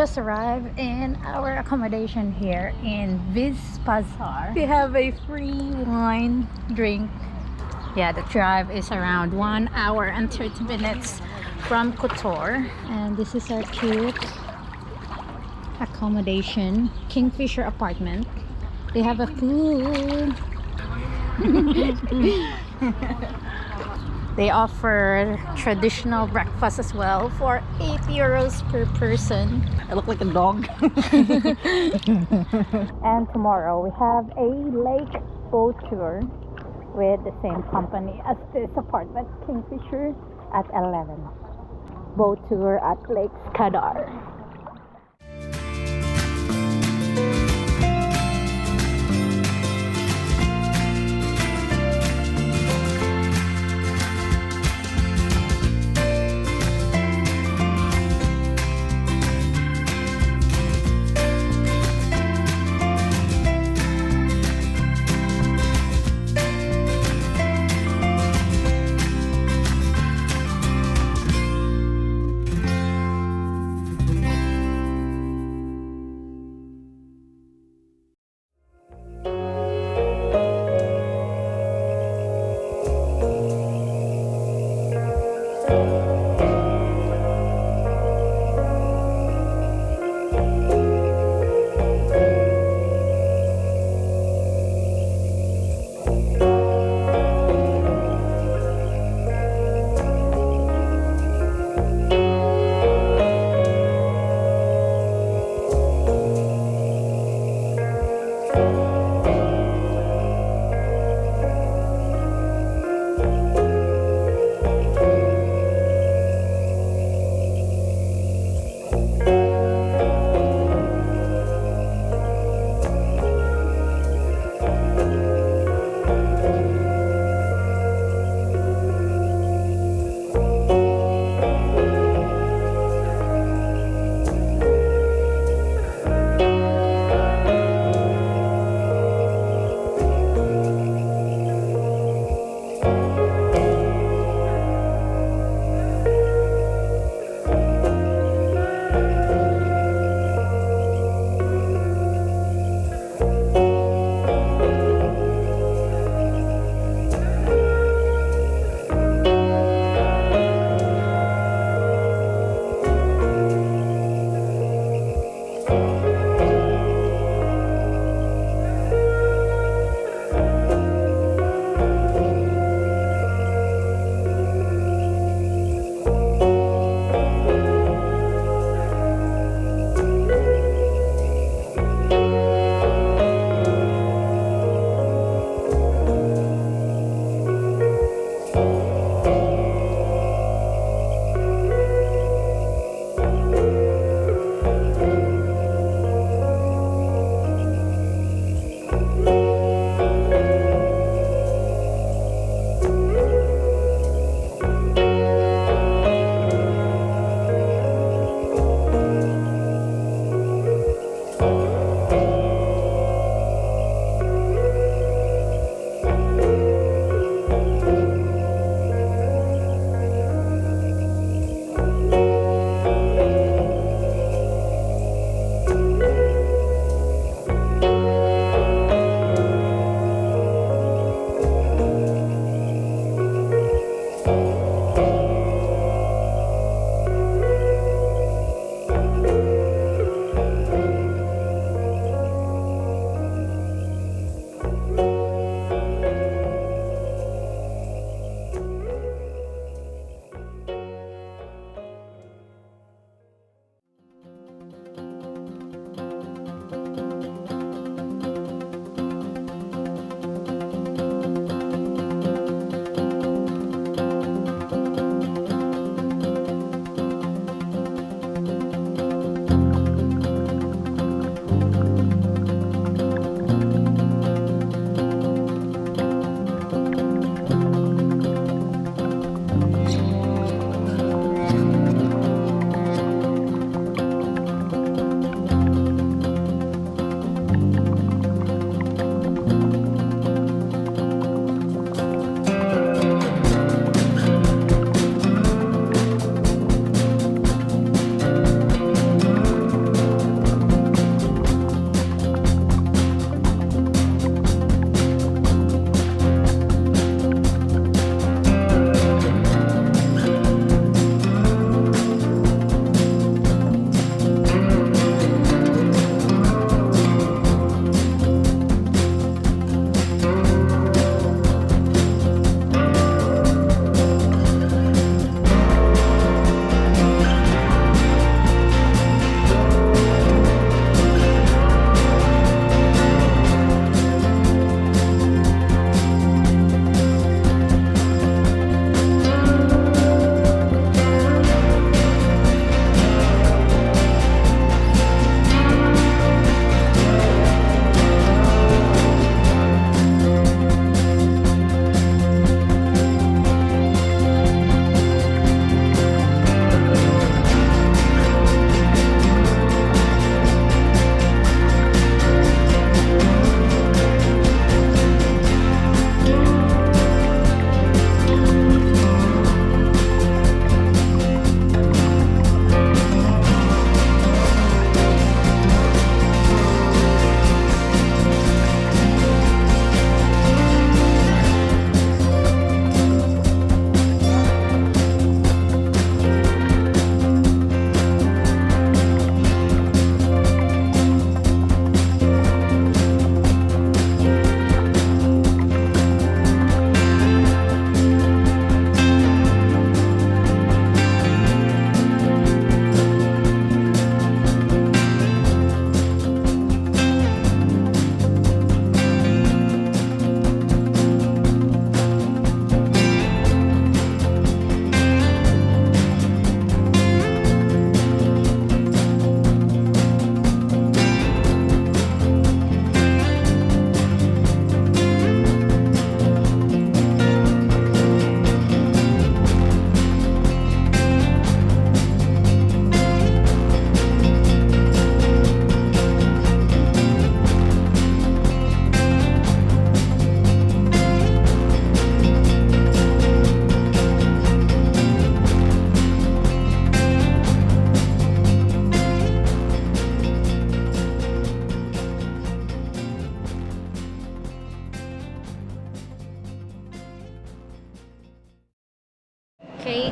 just arrived in our accommodation here in Virpazar. We have a free wine drink. Yeah, the drive is around 1 hour and 30 minutes from Kotor. And this is our cute accommodation, Kingfisher apartment. They have a pool. They offer traditional breakfast as well for 8 euros per person. I look like a dog. And tomorrow we have a lake boat tour with the same company as this apartment, Kingfisher, at 11. Boat tour at Lake Skadar.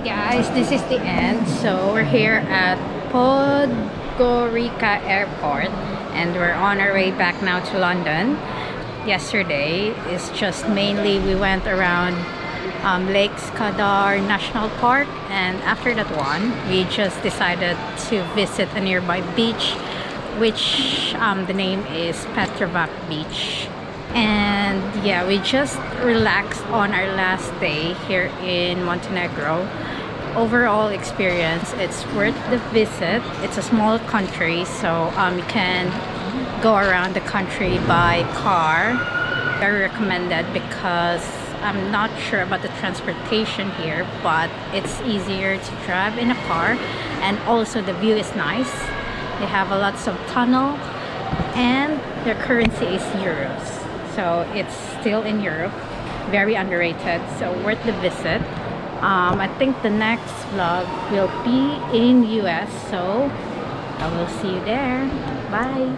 Guys, this is the end. So we're here at Podgorica Airport and we're on our way back now to London. Yesterday is just mainly we went around Lake Skadar National Park, and after that one we just decided to visit a nearby beach, which the name is Petrovac Beach. And yeah, we just relaxed on our last day here in Montenegro. Overall experience, it's worth the visit. It's a small country, so you can go around the country by car. Very recommended because I'm not sure about the transportation here, but it's easier to drive in a car, and also the view is nice. They have a lots of tunnel and their currency is euros, so it's still in Europe. Very underrated, so worth the visit. I think the next vlog will be in US, so I will see you there. Bye.